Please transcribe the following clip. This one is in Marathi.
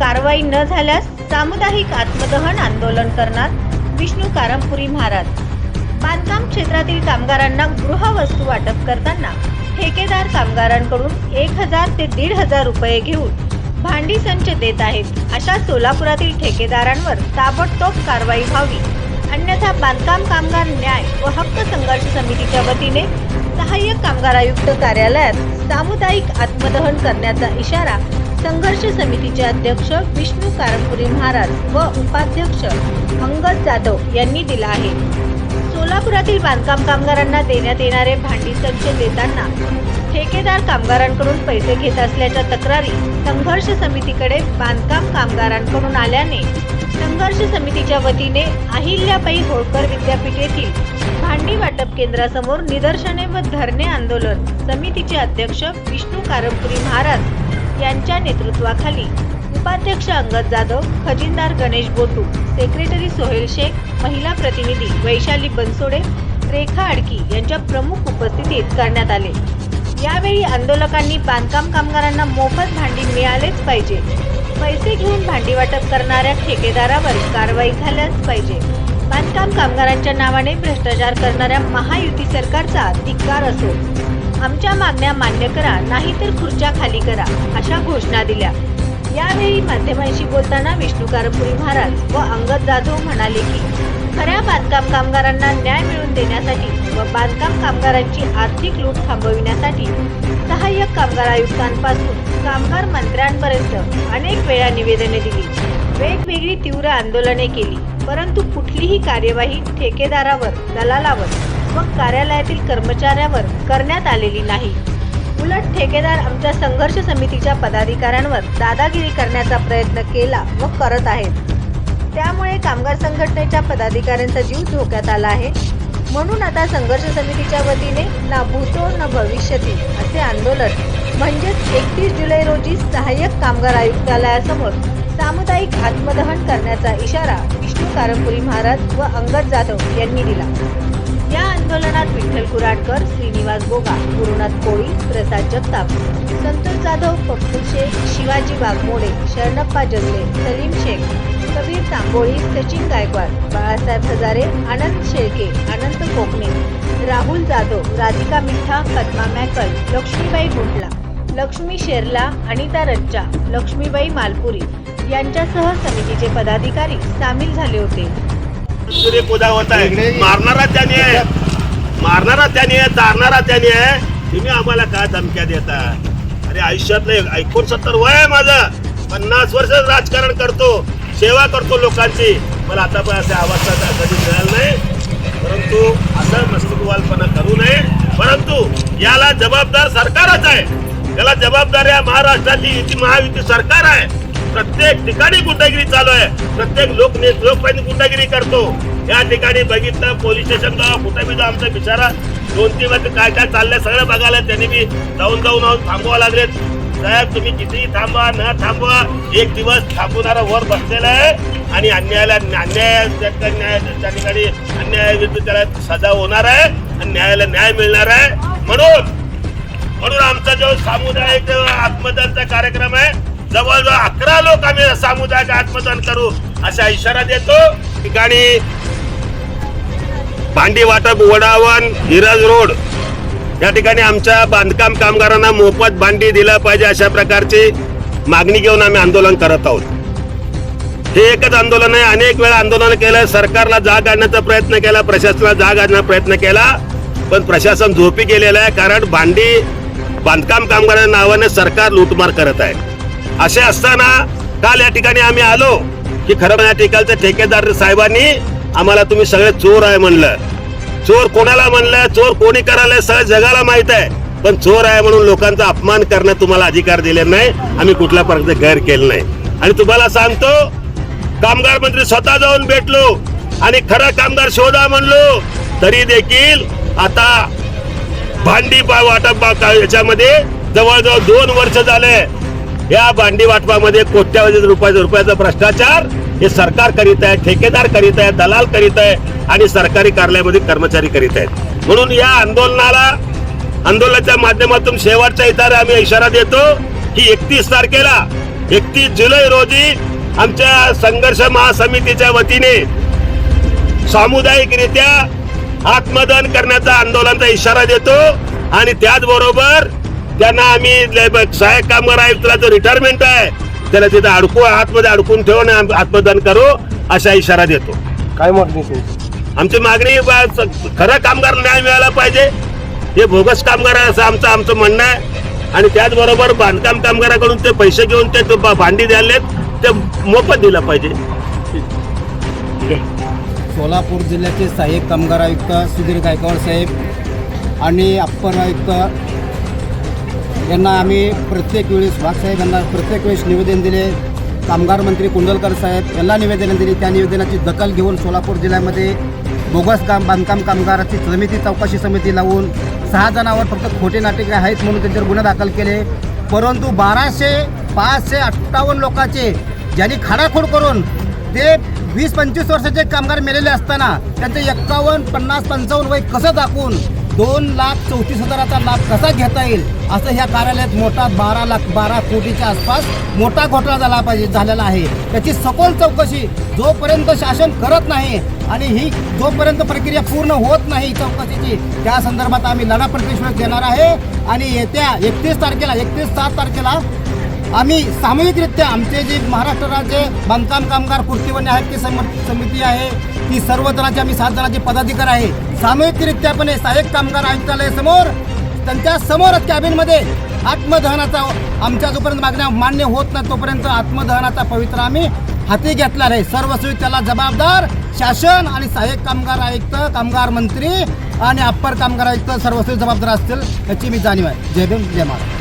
कारवाई न झाल्यास सामुदायिक आत्मदहन आंदोलन करणार विष्णू कारंपुरी महाराज। बांधकाम क्षेत्रातील कामगारांना गृहवस्तू वाटप करताना ठेकेदार कामगारांकडून 1000 ते 1500 रुपये घेऊन भांडी संच देत आहेत। अशा सोलापुरातील ठेकेदारांवर ताबडतोब कारवाई व्हावी, अन्यथा बांधकाम कामगार न्याय व हक्क संघर्ष समितीच्या वतीने सहाय्यक कामगार आयुक्त कार्यालयात सामुदायिक आत्मदहन करण्याचा इशारा संघर्ष समितीचे अध्यक्ष विष्णू कारंपुरी महाराज व उपाध्यक्ष अंगद जाधव यांनी दिला आहे। सोलापुरातील बांधकाम कामगारांना देण्यात येणारे भांडी संच देताना ठेकेदार कामगारांकडून पैसे घेत असल्याच्या तक्रारी संघर्ष समितीकडे बांधकाम कामगारांकडून आल्याने संघर्ष समितीच्या वतीने अहिल्याबाई होळकर विद्यापीठ येथील भांडी वाटप केंद्रासमोर निदर्शने व धरणे आंदोलन समितीचे अध्यक्ष विष्णू कारंपुरी महाराज यांच्या नेतृत्वाखाली उपाध्यक्ष अंगद जाधव, खजिनदार गणेश बोटू, सेक्रेटरी सोहेल शेख, महिला प्रतिनिधी वैशाली बनसोडे, रेखा अडकी यांच्या प्रमुख उपस्थितीत करण्यात आले। यावेळी आंदोलकांनी बांधकाम कामगारांना मोफत भांडी मिळालेच पाहिजे, पैसे घेऊन भांडी वाटप करणाऱ्या ठेकेदारावर कारवाई झाल्याच पाहिजे, बांधकाम कामगारांच्या नावाने भ्रष्टाचार करणाऱ्या महायुती सरकारचा धिक्कार असो, आमच्या मागण्या मान्य करा नाहीतर खुर्च्या खाली करा अशा घोषणा दिल्या। यावेळी माध्यमांशी बोलताना विष्णू कारंपुरी महाराज व अंगद जाधव म्हणाले की खऱ्या बांधकाम कामगारांना न्याय मिळवून देण्यासाठी व बांधकाम कामगारांची आर्थिक लूट थांबविण्यासाठी सहाय्यक कामगार आयुक्तांपासून कामगार मंत्र्यांपर्यंत अनेक वेळा निवेदने दिली, वेगवेगळी तीव्र आंदोलने केली, परंतु कुठलीही कार्यवाही ठेकेदारावर, दलालावर व कार्यालयातील कर्मचाऱ्यावर करण्यात आलेली नाही। उलट ठेकेदार आमच्या संघर्ष समितीच्या पदाधिकाऱ्यांवर दादागिरी करण्याचा प्रयत्न केला व करत आहेत। त्यामुळे कामगार संघटनेच्या पदाधिकाऱ्यांचा जीव धोक्यात आला आहे। म्हणून आता संघर्ष समितीच्या वतीने ना भूतो न भविष्यती असे आंदोलन म्हणजेच 31 जुलै रोजी सहाय्यक कामगार आयुक्तालयासमोर सामुदायिक आत्मदहन करण्याचा इशारा विष्णू कारंपुरी महाराज व अंगद जाधव यांनी दिला। या आंदोलनात विठ्ठल कुराडकर, श्रीनिवास बोगा, गुरुनाथ कोळी, प्रसाद जगताप, संतोष जाधव, पप्पू शेख, शिवाजी वाघमोडे, शरणप्पा जगले, सलीम शेख, कबीर तांबोळी, सचिन गायकवाड, बाळासाहेब हजारे, आनंद शेळके, अनंत कोकणे, राहुल जाधव, राधिका मिठा, पद्मा मॅकल, लक्ष्मीबाई गुंटला, लक्ष्मी शेरला, अनिता रच्चा, लक्ष्मीबाई मालपुरी यांच्यासह समितीचे पदाधिकारी सामील झाले होते। मारणारा त्याने आहे, चारणारा त्याने आहे। तुम्ही आम्हाला काय धमक्या देता? अरे आयुष्यातले 69 वय आहे माझं, 50 वर्ष राजकारण करतो, सेवा करतो लोकांची, मला आता पण असे अवस्था कधी मिळालं नाही। परंतु असं मस्तिकवालपणा करू नये, परंतु याला जबाबदार सरकारच आहे, याला जबाबदार या महाराष्ट्राची महायुती सरकार आहे। प्रत्येक ठिकाणी गुंडागिरी चालू आहे, प्रत्येक लोकप्रतिनिधी गुंडागिरी करतो। या ठिकाणी बघितलं पोलीस स्टेशन कुठे बी आमचा बिचारा 2-3 वर्ष काय काय चाललंय सगळं बघायला त्यांनी बी जाऊन थांबवा लागलेत। साहेब तुम्ही कितीही थांबवा न थांबवा, एक दिवस थांबवणारा वर बसलेला आहे आणि अन्याय त्या ठिकाणी अन्यायाविरुद्ध त्याला सजा होणार आहे आणि न्यायाला न्याय मिळणार आहे। म्हणून आमचा जो सामुदायिक आत्मदहनचा कार्यक्रम आहे, जवळजवळ 11 लोक आम्ही सामुदायिक आत्मदहन करू असा इशारा देतो। ठिकाणी भांडी वाटप वडावन हिरज रोड या ठिकाणी आमच्या बांधकाम कामगारांना मोफत भांडी दिलं पाहिजे अशा प्रकारची मागणी घेऊन आम्ही आंदोलन करत आहोत। हे एकच आंदोलन आहे, अनेक वेळा आंदोलन केलं, सरकारला जाग आणण्याचा प्रयत्न केला, प्रशासनाला जाग आणण्याचा प्रयत्न केला, पण प्रशासन झोपी गेलेलं आहे। कारण बांधकाम कामगारांच्या नावाने सरकार लूटमार करत आहे। असे असताना काल या ठिकाणी आम्ही आलो की खरं या ठिकाणच्या ठेकेदार साहेबांनी आम्हाला तुम्ही सगळे चोर आहे म्हणलं। चोर कोणाला म्हणलं, चोर कोणी करायला सगळं जगाला माहित आहे, पण चोर आहे म्हणून लोकांचा अपमान करणं तुम्हाला अधिकार दिले नाही, आम्ही कुठल्या प्रकारचे गैर केलं नाही। आणि तुम्हाला सांगतो, कामगार मंत्री स्वतः जाऊन भेटलो आणि खरा कामगार शोधा म्हणलो, तरी देखील आता भांडी वाटप याच्यामध्ये जवळजवळ 2 वर्ष झाले। या भांडी वाटपामध्ये कोट्यावधी रुपयाचा भ्रष्टाचार हे सरकार करीत आहे, ठेकेदार करीत आहे, दलाल करीत आहे आणि सरकारी कार्यालयामध्ये कर्मचारी करीत आहेत। म्हणून या आंदोलनाच्या माध्यमातून शेवटच्या इशारा आम्ही इशारा देतो की 31 तारखेला 31 जुलै रोजी आमच्या संघर्ष महासमितीच्या वतीने सामुदायिकरित्या आत्मदहन करण्याचा आंदोलनाचा इशारा देतो आणि त्याचबरोबर त्यांना आम्ही सहाय्यक कामगार आयुक्ताला जो रिटायरमेंट आहे त्याला तिथे आतमध्ये अडकून ठेवून आत्मदहन करू असा इशारा देतो. काय मागणी तुमची? आमची मागणी खरं कामगार न्याय मिळाला पाहिजे. हे बोगस कामगार आहे असं आमचं म्हणणं आहे. आणि त्याचबरोबर बांधकाम कामगाराकडून ते पैसे घेऊन ते भांडी द्यायलेत ते मोफत दिलं पाहिजे. सोलापूर जिल्ह्याचे सहाय्यक कामगार आयुक्त सुधीर गायकवाड साहेब आणि अप्पर आयुक्त यांना आम्ही प्रत्येक वेळेस वाघ साहेब यांना प्रत्येक वेळेस निवेदन दिले. कामगार मंत्री कुंडलकर साहेब यांना निवेदन दिली. त्या निवेदनाची दखल घेऊन सोलापूर जिल्ह्यामध्ये बोगस बांधकाम कामगाराची चौकशी समिती लावून 6 जणांवर फक्त खोटे नाटे आहेत म्हणून त्यांच्यावर गुन्हे दाखल केले. परंतु 558 लोकांचे ज्यांनी खाडाखोड करून ते 20-25 वर्षाचे कामगार मेलेले असताना त्यांचे 51, 50, 55 वय कसं दाखवून 2,34,000चा लाभ कसा घेता येईल असं ह्या कार्यालयात मोठा 12 कोटीच्या आसपास मोठा घोटाळा झालेला आहे. त्याची सखोल चौकशी जोपर्यंत शासन करत नाही आणि ही जोपर्यंत प्रक्रिया पूर्ण होत नाही चौकशीची त्या संदर्भात आम्ही लढा प्रतिष्ठित देणार आहे. आणि येत्या 31/7 तारखेला आम्ही सामूहिकरित्या आमचे जे महाराष्ट्र राज्य बांधकाम कामगार कृतीवन्य हक्क समिती आहे ती सर्व जणांचे आम्ही 7 जणांचे पदाधिकारी आहे सामूहिकरित्यापणे सहाय्यक कामगार आयुक्तालयासमोर त्यांच्या समोरच कॅबिनमध्ये आत्मदहनाचा आमच्या जोपर्यंत मागण्या मान्य होत नाही तोपर्यंत आत्मदहनाचा पवित्र आम्ही हाती घेतला आहे. सर्वस्वी त्याला जबाबदार शासन आणि सहाय्यक कामगार आयुक्त, कामगार मंत्री आणि अप्पर कामगार आयुक्त सर्वस्वी जबाबदार असतील याची मी जाणीव आहे. जय भीम, जय महाराष्ट्र.